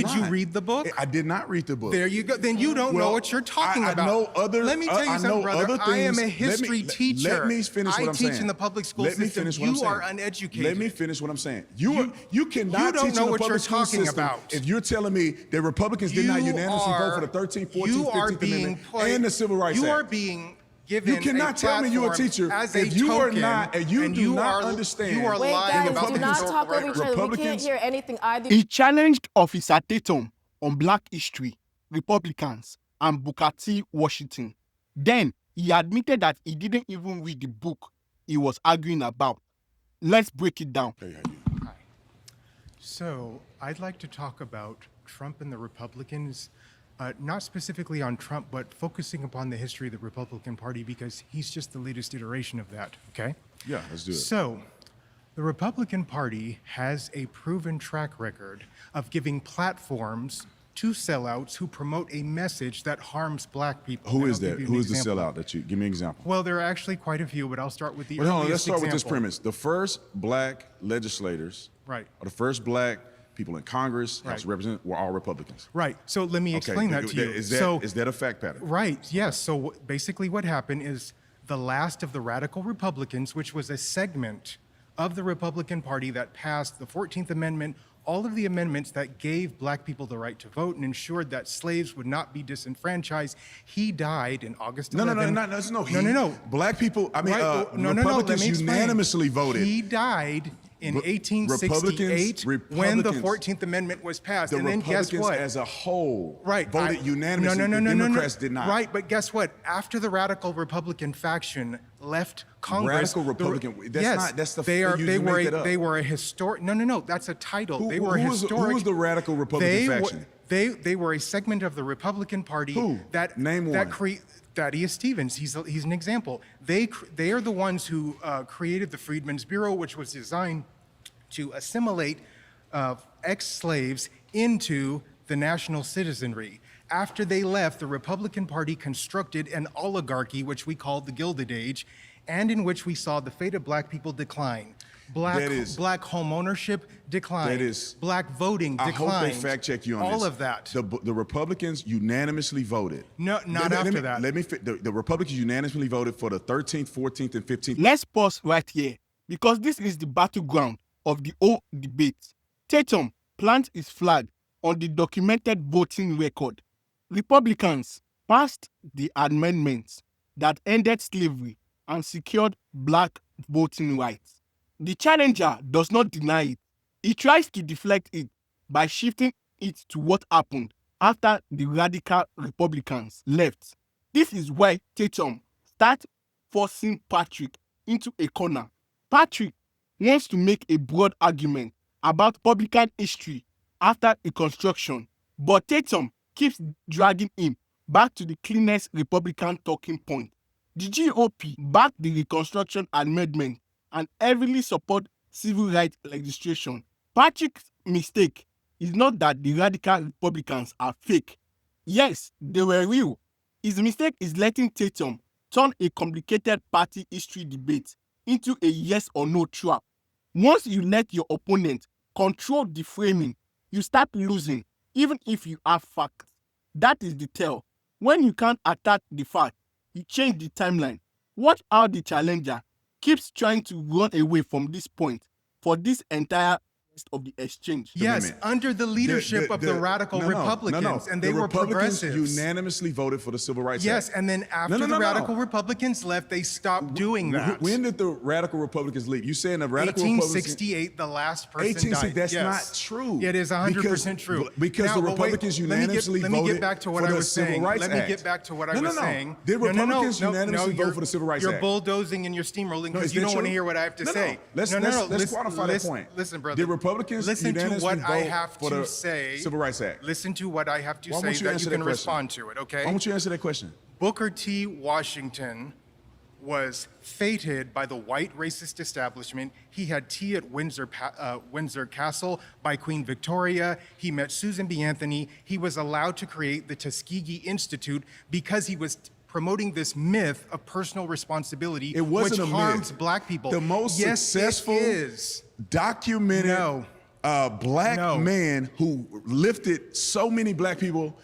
Did you read the book? I did not read the book. There you go. Then you don't know what you're talking about. I know other. Let me tell you something, brother. I am a history teacher. Let me finish what I'm saying. I teach in the public school system. Let me finish what I'm saying. You are uneducated. Let me finish what I'm saying. You cannot teach in the public school system if you're telling me that Republicans did not unanimously vote for the 13th, 14th, 15th Amendment and the Civil Rights Act. You are being given. You cannot tell me you're a teacher if you are not, and you do not understand. You are Wait, lying guys, about do the not historical talk over each record. other. We can't hear anything either. He challenged Officer Tatum on Black history, Republicans, and Booker T. Washington. Then he admitted that he didn't even read the book he was arguing about. Let's break it down. Hi. So I'd like to talk about Trump and the Republicans, not specifically on Trump, but focusing upon the history of the Republican Party because he's just the latest iteration of that, okay? Yeah, let's do it. So the Republican Party has a proven track record of giving platforms to sellouts who promote a message that harms Black people. Who is that? Who is the sellout that you, give me an example. Well, there are actually quite a few, but I'll start with the Well, earliest let's start with this example. premise. The first Black legislators, Right. or the first Black people in Congress, Right. House of Representatives, were all Republicans. Right. So let me explain that to you. Is that a fact pattern? Right, yes. So basically what happened is the last of the radical Republicans, which was a segment of the Republican Party that passed the 14th Amendment, all of the amendments that gave Black people the right to vote and ensured that slaves would not be disenfranchised. He died in August 11. No. Black people, I mean, Republicans unanimously voted. He died in 1868 when the 14th Amendment was passed. And then guess what? As a whole voted unanimously. No. Democrats did not. Right, but guess what? After the radical Republican faction left Congress, radical Republican. They were a historic. No. That's a title. They were historic. Who was the radical Republican faction? They were a segment of the Republican Party. Who? Name one. Thaddeus Stevens. He's an example. They are the ones who created the Freedmen's Bureau, which was designed to assimilate ex-slaves into the national citizenry. After they left, the Republican Party constructed an oligarchy, which we called the Gilded Age, and in which we saw the fate of Black people decline. Black home ownership decline. Black voting decline. I hope they fact check you on all this. of that. The Republicans unanimously voted. No, not after that. The Republicans unanimously voted for the 13th, 14th, and 15th. Let's pause right here because this is the battleground of the whole debate. Tatum plants his flag on the documented voting record. Republicans passed the amendments that ended slavery and secured Black voting rights. The challenger does not deny it. He tries to deflect it by shifting it to what happened after the radical Republicans left. This is why Tatum starts forcing Patrick into a corner. Patrick wants to make a broad argument about Republican history after Reconstruction, but Tatum keeps dragging him back to the cleanest Republican talking point. The GOP backed the Reconstruction Amendment and heavily support civil rights legislation. Patrick's mistake is not that the radical Republicans are fake. Yes, they were real. His mistake is letting Tatum turn a complicated party history debate into a yes or no trap. Once you let your opponent control the framing, you start losing, even if you have facts. That is the tell. When you can't attack the fact, you change the timeline. Watch how the challenger keeps trying to run away from this point for this entire rest of the exchange. Yes, under the leadership of the radical Republicans, and they were progressives. The Republicans unanimously voted for the Civil Rights Act. Yes, and then after the radical Republicans left, they stopped doing that. When did the radical Republicans leave? You saying the radical 1868, the last person died. That's not true. It is 100% true. Because the Republicans unanimously voted Let me get back to what I was saying. Let me get back to what I was saying. The Republicans unanimously voted for the Civil Rights Act. You're bulldozing and you're steamrolling because you don't want to hear what I have to say. Let's quantify that point. Listen, brother. Republicans listen to what I have for to the say. Civil Rights Act. Listen to what I have to say that you can respond to it, okay? Why don't you answer that question? Booker T. Washington was fated by the white racist establishment. He had tea at Windsor Castle by Queen Victoria. He met Susan B. Anthony. He was allowed to create the Tuskegee Institute because he was promoting this myth of personal responsibility, which harms Black people. The most successful documented black man who lifted so many black people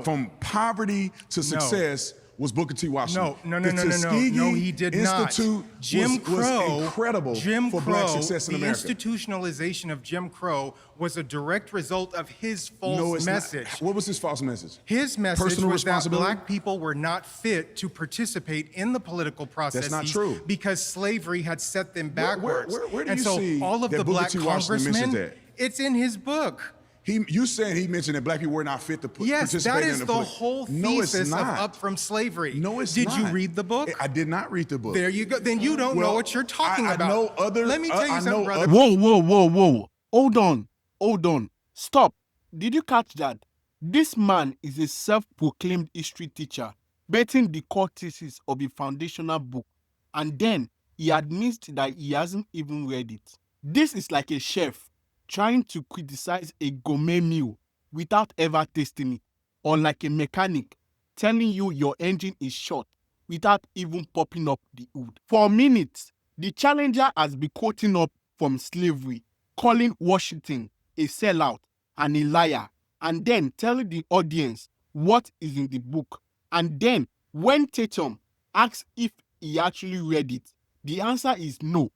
from poverty to success was Booker T. Washington. No, he did not. Institute Jim Crow was incredible for black success in America. The institutionalization of Jim Crow was a direct result of his false message. What was his false message? His message was that black people were not fit to participate in the political process. That's not true. Because slavery had set them backwards. Where do you see all of that the Booker black T. Washington mentions congressmen, that? it's in his book. You saying he mentioned that black people were not fit to participate in the Yes, that is the whole thesis of Up From Slavery. No, it's not. Did you read the book? I did not read the book. There you go. Then you don't know what you're talking about. I know other. Let me tell you something, brother. Whoa. Hold on. Stop. Did you catch that? This man is a self-proclaimed history teacher, betting the core thesis of a foundational book, and then he admits that he hasn't even read it. This is like a chef trying to criticize a gourmet meal without ever tasting it, or like a mechanic telling you your engine is short without even popping up the hood. For minutes, the challenger has been quoting up from slavery, calling Washington a sellout and a liar, and then telling the audience what is in the book. And then, when Tatum asks if he actually read it, the answer is no.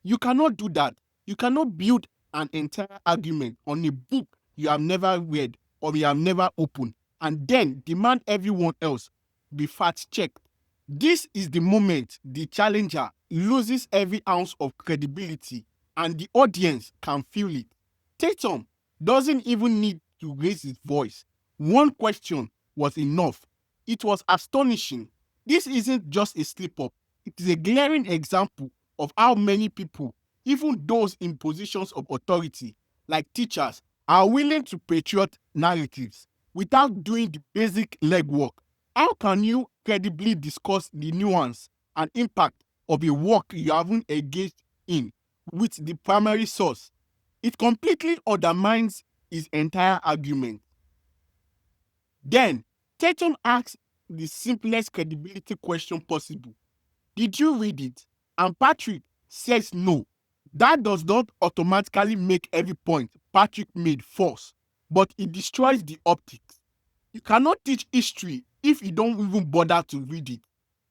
You cannot do that. You cannot build an entire argument on a book you have never read or you have never opened, and then demand everyone else be fact-checked. This is the moment the challenger loses every ounce of credibility, and the audience can feel it. Tatum doesn't even need to raise his voice. One question was enough. It was astonishing. This isn't just a slip-up. It is a glaring example of how many people, even those in positions of authority, like teachers, are willing to patriot narratives without doing the basic legwork. How can you credibly discuss the nuance and impact of a work you haven't engaged in with the primary source? It completely undermines his entire argument. Then, Tatum asks the simplest credibility question possible. Did you read it? And Patrick says no. That does not automatically make every point Patrick made false, but it destroys the optics. You cannot teach history if you don't even bother to read it.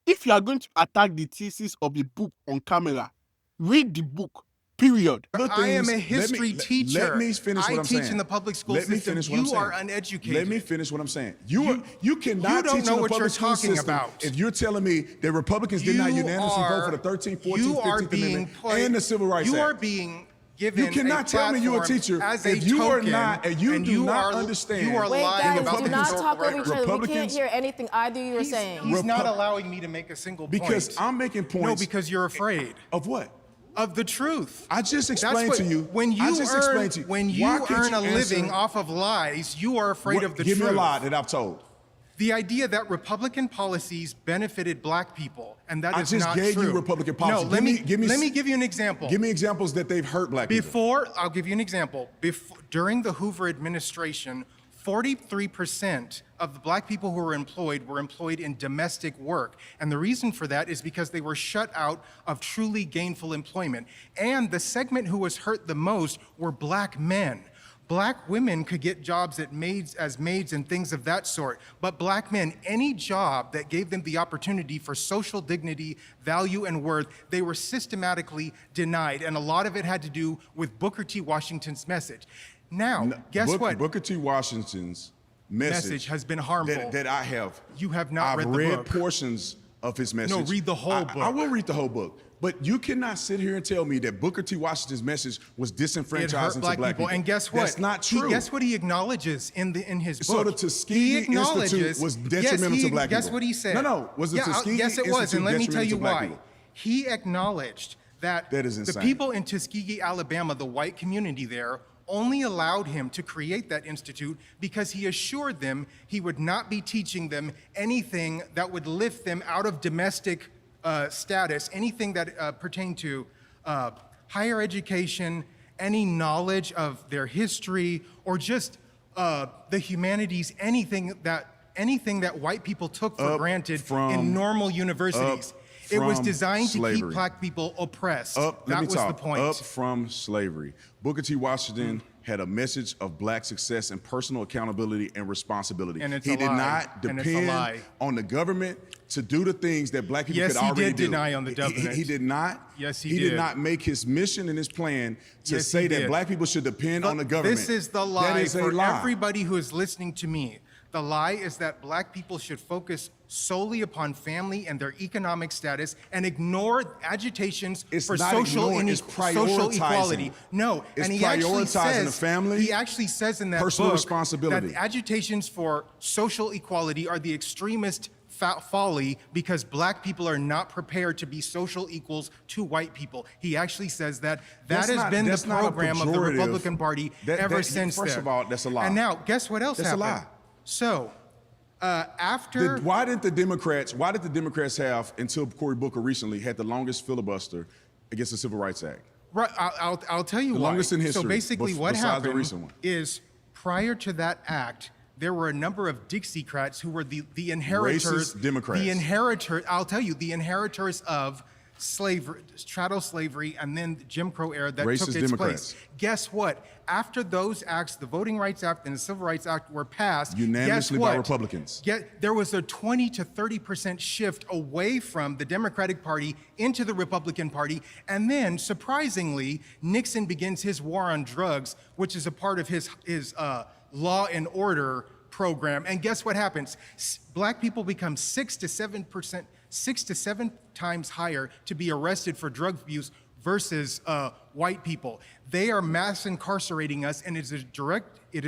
If you are going to attack the thesis of a book on camera, read the book, period. I am a history teacher. Let me finish what I'm saying. I teach in the public school system. You are uneducated. Let me finish what I'm saying. You cannot teach in the public school system if you're telling me that Republicans did not unanimously vote for the 13th, 14th, 15th Amendment and the Civil Rights Act. You are being given You cannot tell me you're a teacher if you are not, and you do not understand. You are Wait, lying guys, about do not the talk over each other. We can't Republicans- hear anything either you are saying. He's not allowing me to make a single point. Because I'm making points. No, because you're afraid. Of what? Of the truth. I just explained to you. When you earn a living answer? off of lies, you are afraid of the truth. Give me a lie that I've told. The idea that Republican policies benefited black people, and that is not true. I just gave you Republican policies. No, let me give you an example. Give me examples that they've hurt black people. I'll give you an example. During the Hoover administration, 43% of the black people who were employed in domestic work. And the reason for that is because they were shut out of truly gainful employment. And the segment who was hurt the most were black men. Black women could get jobs as maids and things of that sort, but black men, any job that gave them the opportunity for social dignity, value, and worth, they were systematically denied, and a lot of it had to do with Booker T. Washington's message. Now, guess what? Booker T. Washington's message has been harmful. That I have. You have not read the book. I've read portions of his message. No, read the whole book. I will read the whole book. But you cannot sit here and tell me that Booker T. Washington's message was disenfranchising to black people. And guess what? That's not true. Guess what he acknowledges in his book? So the Tuskegee Institute was detrimental to black people. Guess what he said? No. Was the Tuskegee Yes, it was. Institute And let me tell you detrimental to black why. people? He acknowledged that is the insane. people in Tuskegee, Alabama, the white community there, only allowed him to create that institute because he assured them he would not be teaching them anything that would lift them out of domestic status, anything that pertained to higher education, any knowledge of their history, or just the humanities, anything that white people took for granted in normal universities. It was from designed slavery. to keep black people oppressed. Let that me was talk. the point. Up from slavery. Booker T. Washington had a message of black success and personal accountability and responsibility. And it's he a did lie. not And it's a lie. depend on the government to do the things that black people Yes, could he already did do. deny on the government. He did not. Yes, he He did. did not make his mission and his plan to Yes, say he that did. black people should depend on the government. This is the lie That is a for lie. everybody who is listening to me. The lie is that black people should focus solely upon family and their economic status and ignore agitations It's for not social ignoring, it's social equality. prioritizing. No, It's and he actually prioritizing says the family, he actually says in that personal book responsibility. that agitations for social equality are the extremist folly because black people are not prepared to be social equals to white people. He actually says that That's has not- been the that's not a program of the pejorative. Republican Party ever since First then. of all, that's a lie. And now, guess what else That's a happened? lie. So, after Why did the Democrats have, until Cory Booker recently, had the longest filibuster against the Civil Rights Act? right, I'll tell you The why. longest in history, So basically, what besides the happened recent one. is prior to that act, there were a number of Dixiecrats who were the inheritors. Racist Democrats. I'll tell you, the inheritors of slavery, chattel slavery, and then the Jim Crow era that Racist took its Democrats. place. Guess what? After those acts, the Voting Rights Act and the Civil Rights Act were passed. Unanimously guess by what? Republicans. There was a 20 to 30% shift away from the Democratic Party into the Republican Party. And then, surprisingly, Nixon begins his war on drugs, which is a part of his law and order program. And guess what happens? Black people become 6 to 7 times higher to be arrested for drug abuse versus white people. They are mass incarcerating us, and it is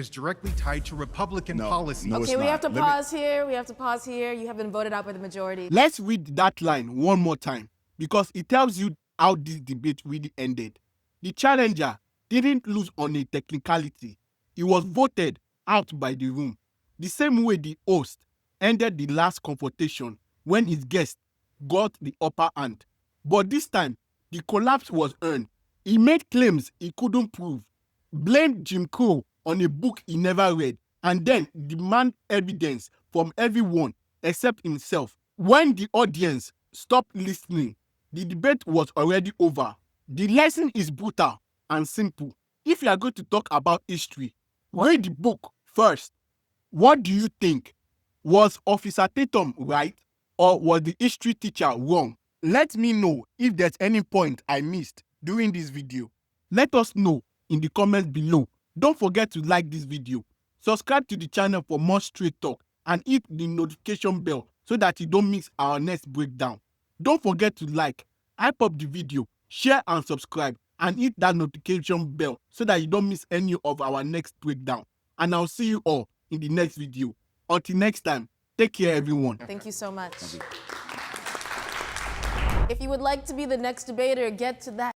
directly tied to Republican policy. No, Okay, it's we not. have to Let me- pause here. We have to pause here. You have been voted out by the majority. Let's read that line one more time because it tells you how this debate really ended. The challenger didn't lose on a technicality. He was voted out by the room. The same way the host ended the last confrontation when his guest got the upper hand. But this time, the collapse was earned. He made claims he couldn't prove, blamed Jim Crow on a book he never read, and then demand evidence from everyone except himself. When the audience stopped listening, the debate was already over. The lesson is brutal and simple. If you are going to talk about history, read the book first. What do you think? Was Officer Tatum right, or was the history teacher wrong? Let me know if there's any point I missed during this video. Let us know in the comments below. Don't forget to like this video, subscribe to the channel for more straight talk, and hit the notification bell so that you don't miss our next breakdown. Don't forget to like, hype up the video, share and subscribe, and hit that notification bell so that you don't miss any of our next breakdown. And I'll see you all in the next video. Until next time, take care everyone. Thank you so much. If you would like to be the next debater, get to that